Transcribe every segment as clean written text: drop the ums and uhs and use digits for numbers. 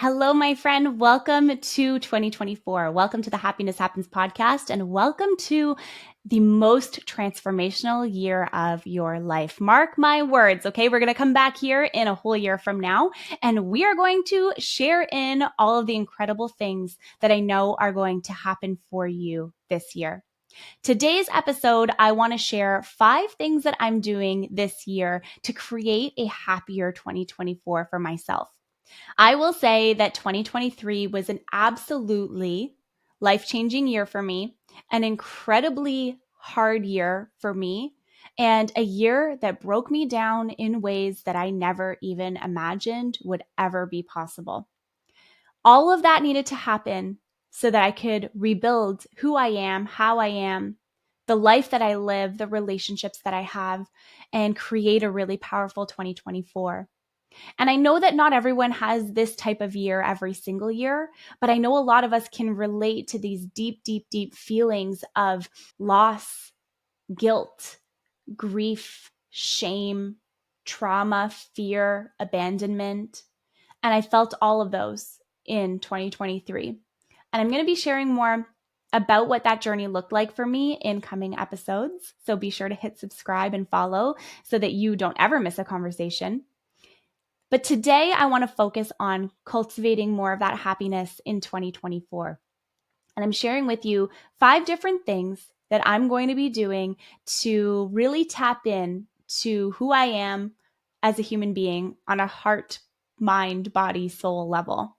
Hello, my friend. Welcome to 2024. Welcome to the Happiness Happens podcast, and welcome to the most transformational year of your life. Mark my words, okay? We're going to come back here in a whole year from now, and we are going to share in all of the incredible things that I know are going to happen for you this year. Today's episode, I want to share 5 things that I'm doing this year to create a happier 2024 for myself. I will say that 2023 was an absolutely life-changing year for me, an incredibly hard year for me, and a year that broke me down in ways that I never even imagined would ever be possible. All of that needed to happen so that I could rebuild who I am, how I am, the life that I live, the relationships that I have, and create a really powerful 2024. And I know that not everyone has this type of year every single year, but I know a lot of us can relate to these deep, deep, deep feelings of loss, guilt, grief, shame, trauma, fear, abandonment. And I felt all of those in 2023. And I'm going to be sharing more about what that journey looked like for me in coming episodes. So be sure to hit subscribe and follow so that you don't ever miss a conversation. But today I want to focus on cultivating more of that happiness in 2024. And I'm sharing with you 5 different things that I'm going to be doing to really tap in to who I am as a human being on a heart, mind, body, soul level.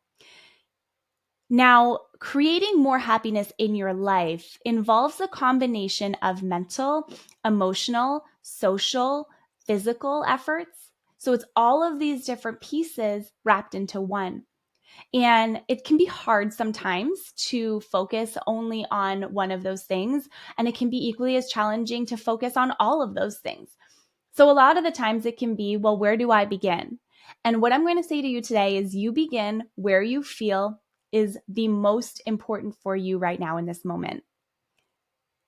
Now, creating more happiness in your life involves a combination of mental, emotional, social, physical efforts. So it's all of these different pieces wrapped into one. And it can be hard sometimes to focus only on one of those things. And it can be equally as challenging to focus on all of those things. So a lot of the times it can be, well, where do I begin? And what I'm going to say to you today is you begin where you feel is the most important for you right now in this moment.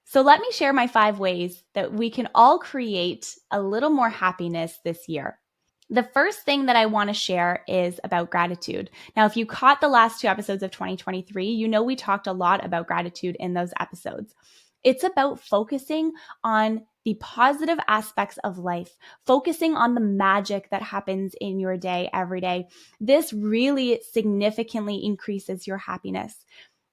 So let me share my 5 ways that we can all create a little more happiness this year. The first thing that I want to share is about gratitude. Now, if you caught the last 2 episodes of 2023, you know we talked a lot about gratitude in those episodes. It's about focusing on the positive aspects of life, focusing on the magic that happens in your day every day. This really significantly increases your happiness.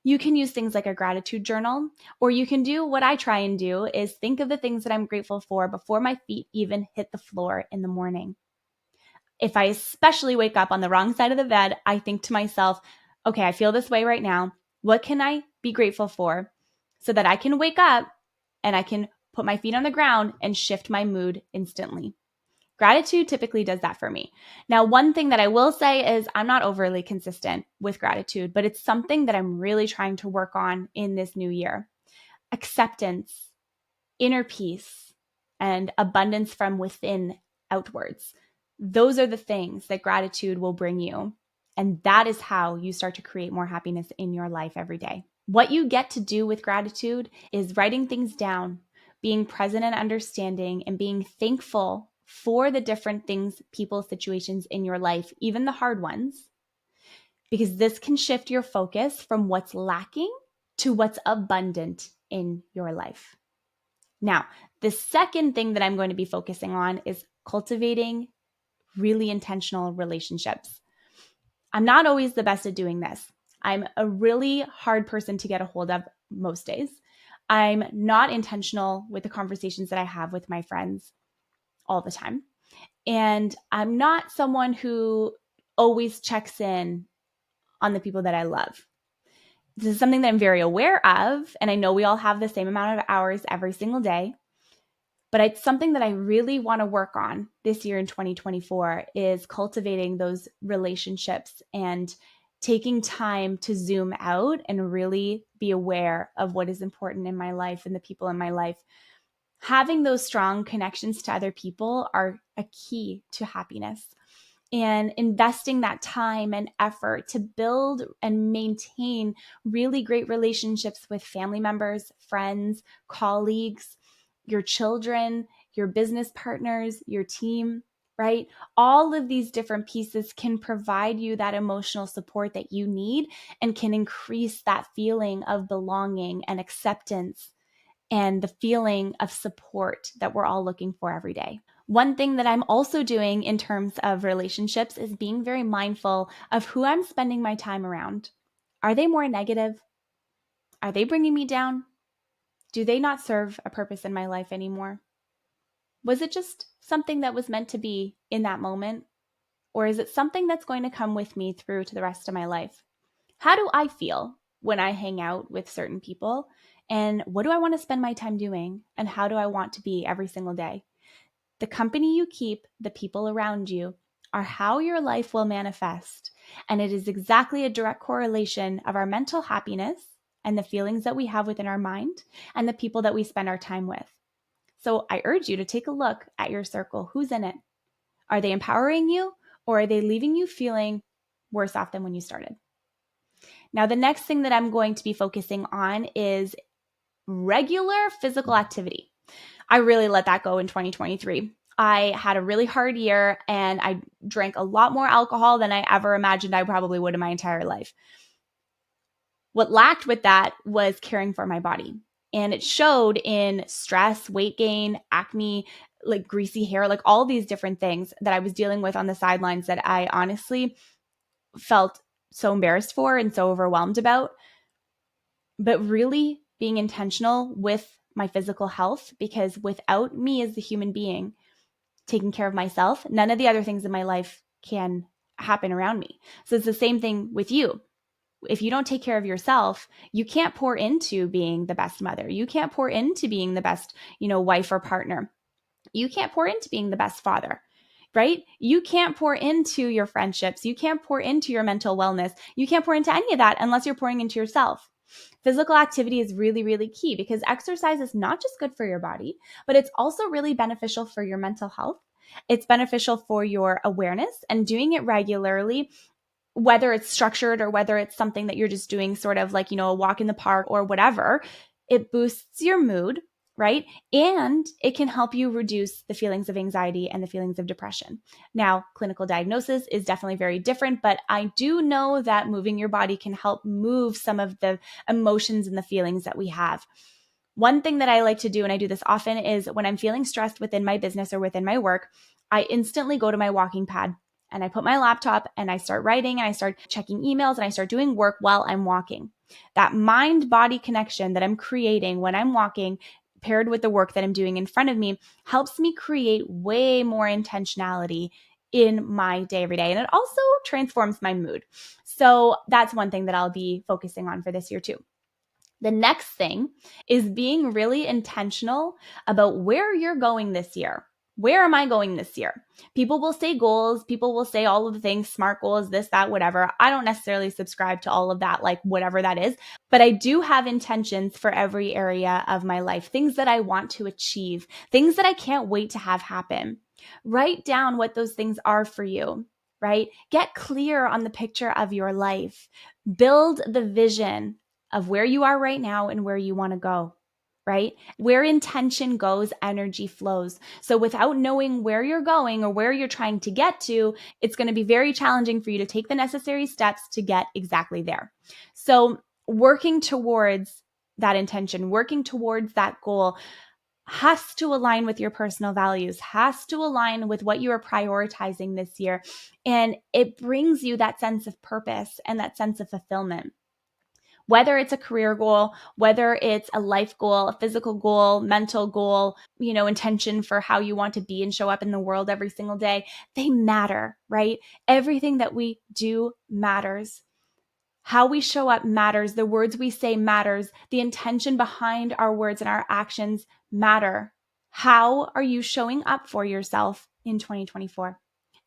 You can use things like a gratitude journal, or you can do what I try and do is think of the things that I'm grateful for before my feet even hit the floor in the morning. If I especially wake up on the wrong side of the bed, I think to myself, okay, I feel this way right now. What can I be grateful for so that I can wake up and I can put my feet on the ground and shift my mood instantly? Gratitude typically does that for me. Now, one thing that I will say is I'm not overly consistent with gratitude, but it's something that I'm really trying to work on in this new year. Acceptance, inner peace, and abundance from within outwards. Those are the things that gratitude will bring you. And that is how you start to create more happiness in your life every day. What you get to do with gratitude is writing things down, being present and understanding, and being thankful for the different things, people, situations in your life, even the hard ones, because this can shift your focus from what's lacking to what's abundant in your life. Now, the second thing that I'm going to be focusing on is cultivating really intentional relationships. I'm not always the best at doing this. I'm a really hard person to get a hold of most days. I'm not intentional with the conversations that I have with my friends all the time. And I'm not someone who always checks in on the people that I love. This is something that I'm very aware of, and I know we all have the same amount of hours every single day. But it's something that I really want to work on this year in 2024 is cultivating those relationships and taking time to zoom out and really be aware of what is important in my life and the people in my life. Having those strong connections to other people are a key to happiness. And investing that time and effort to build and maintain really great relationships with family members, friends, colleagues, your children, your business partners, your team, right? All of these different pieces can provide you that emotional support that you need and can increase that feeling of belonging and acceptance and the feeling of support that we're all looking for every day. One thing that I'm also doing in terms of relationships is being very mindful of who I'm spending my time around. Are they more negative? Are they bringing me down? Do they not serve a purpose in my life anymore? Was it just something that was meant to be in that moment? Or is it something that's going to come with me through to the rest of my life? How do I feel when I hang out with certain people? And what do I want to spend my time doing? And how do I want to be every single day? The company you keep, the people around you, are how your life will manifest. And it is exactly a direct correlation of our mental happiness and the feelings that we have within our mind and the people that we spend our time with. So I urge you to take a look at your circle. Who's in it? Are they empowering you, or are they leaving you feeling worse off than when you started? Now, the next thing that I'm going to be focusing on is regular physical activity. I really let that go in 2023. I had a really hard year and I drank a lot more alcohol than I ever imagined I probably would in my entire life. What lacked with that was caring for my body. And it showed in stress, weight gain, acne, like greasy hair, like all these different things that I was dealing with on the sidelines that I honestly felt so embarrassed for and so overwhelmed about. But really being intentional with my physical health, because without me as the human being taking care of myself, none of the other things in my life can happen around me. So it's the same thing with you. If you don't take care of yourself, you can't pour into being the best mother. You can't pour into being the best, wife or partner. You can't pour into being the best father, right? You can't pour into your friendships. You can't pour into your mental wellness. You can't pour into any of that unless you're pouring into yourself. Physical activity is really, really key because exercise is not just good for your body, but it's also really beneficial for your mental health. It's beneficial for your awareness, and doing it regularly, whether it's structured or whether it's something that you're just doing sort of like, a walk in the park or whatever, it boosts your mood, right? And it can help you reduce the feelings of anxiety and the feelings of depression. Now, clinical diagnosis is definitely very different, but I do know that moving your body can help move some of the emotions and the feelings that we have. One thing that I like to do, and I do this often, is when I'm feeling stressed within my business or within my work, I instantly go to my walking pad and I put my laptop and I start writing and I start checking emails and I start doing work while I'm walking. That mind-body connection that I'm creating when I'm walking, paired with the work that I'm doing in front of me, helps me create way more intentionality in my day every day. And it also transforms my mood. So that's one thing that I'll be focusing on for this year too. The next thing is being really intentional about where you're going this year. Where am I going this year? People will say goals. People will say all of the things, SMART goals, this, that, whatever. I don't necessarily subscribe to all of that, like whatever that is, but I do have intentions for every area of my life, things that I want to achieve, things that I can't wait to have happen. Write down what those things are for you, right? Get clear on the picture of your life. Build the vision of where you are right now and where you want to go, right? Where intention goes, energy flows. So without knowing where you're going or where you're trying to get to, it's going to be very challenging for you to take the necessary steps to get exactly there. So working towards that intention, working towards that goal has to align with your personal values, has to align with what you are prioritizing this year. And it brings you that sense of purpose and that sense of fulfillment. Whether it's a career goal, whether it's a life goal, a physical goal, mental goal, intention for how you want to be and show up in the world every single day, they matter, right? Everything that we do matters. How we show up matters. The words we say matters. The intention behind our words and our actions matter. How are you showing up for yourself in 2024?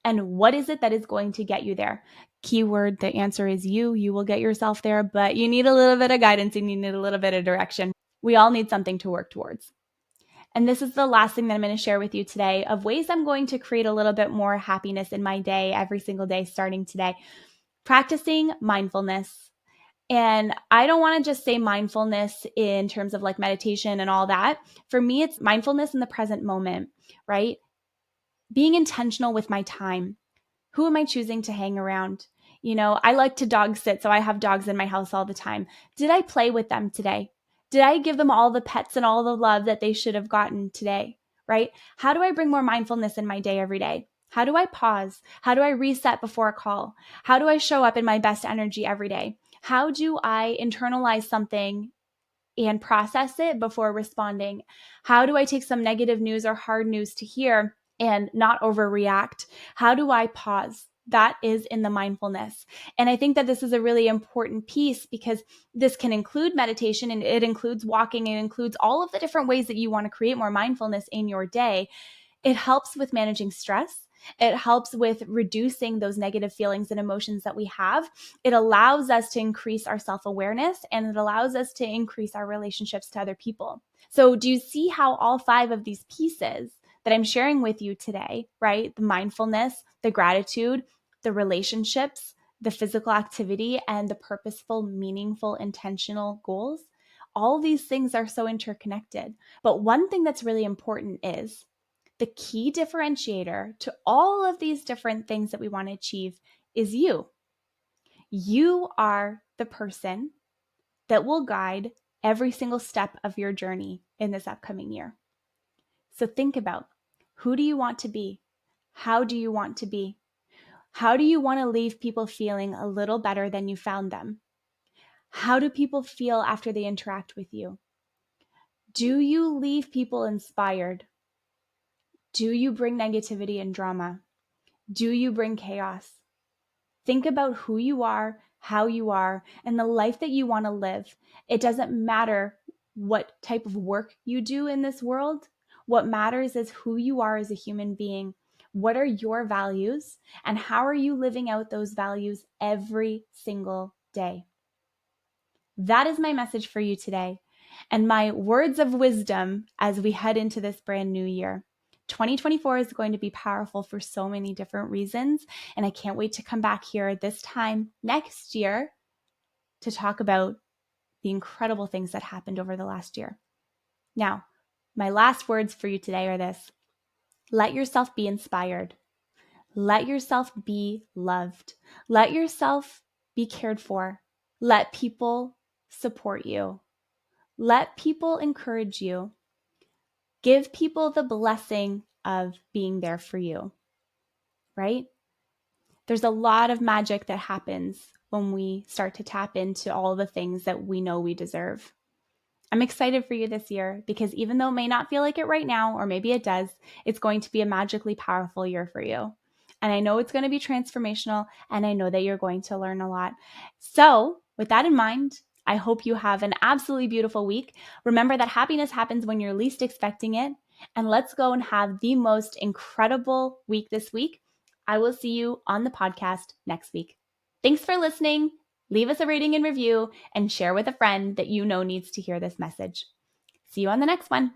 And what is it that is going to get you there? Keyword, the answer is you. You will get yourself there, but you need a little bit of guidance and you need a little bit of direction. We all need something to work towards. And this is the last thing that I'm going to share with you today of ways I'm going to create a little bit more happiness in my day every single day starting today. Practicing mindfulness. And I don't want to just say mindfulness in terms of like meditation and all that. For me, it's mindfulness in the present moment, right? being intentional with my time. Who am I choosing to hang around? I like to dog sit, so I have dogs in my house all the time. Did I play with them today? Did I give them all the pets and all the love that they should have gotten today? Right? How do I bring more mindfulness in my day every day? How do I pause? How do I reset before a call? How do I show up in my best energy every day? How do I internalize something and process it before responding? How do I take some negative news or hard news to hear and not overreact? How do I pause? That is in the mindfulness. And I think that this is a really important piece because this can include meditation, and it includes walking, it includes all of the different ways that you want to create more mindfulness in your day. It helps with managing stress. It helps with reducing those negative feelings and emotions that we have. It allows us to increase our self-awareness, and it allows us to increase our relationships to other people. So do you see how all 5 of these pieces that I'm sharing with you today, right? The mindfulness, the gratitude, the relationships, the physical activity, and the purposeful, meaningful, intentional goals, all these things are so interconnected. But one thing that's really important is the key differentiator to all of these different things that we want to achieve is you. You are the person that will guide every single step of your journey in this upcoming year. So think about, who do you want to be? How do you want to be? How do you want to leave people feeling a little better than you found them? How do people feel after they interact with you? Do you leave people inspired? Do you bring negativity and drama? Do you bring chaos? Think about who you are, how you are, and the life that you want to live. It doesn't matter what type of work you do in this world. What matters is who you are as a human being. What are your values, and how are you living out those values every single day? That is my message for you today, and my words of wisdom as we head into this brand new year. 2024 is going to be powerful for so many different reasons, and I can't wait to come back here this time next year to talk about the incredible things that happened over the last year. Now, my last words for you today are this: let yourself be inspired. Let yourself be loved. Let yourself be cared for. Let people support you. Let people encourage you. Give people the blessing of being there for you, right? There's a lot of magic that happens when we start to tap into all the things that we know we deserve. I'm excited for you this year because even though it may not feel like it right now, or maybe it does, it's going to be a magically powerful year for you. And I know it's going to be transformational, and I know that you're going to learn a lot. So with that in mind, I hope you have an absolutely beautiful week. Remember that happiness happens when you're least expecting it. And let's go and have the most incredible week this week. I will see you on the podcast next week. Thanks for listening. Leave us a rating and review, and share with a friend that you know needs to hear this message. See you on the next one.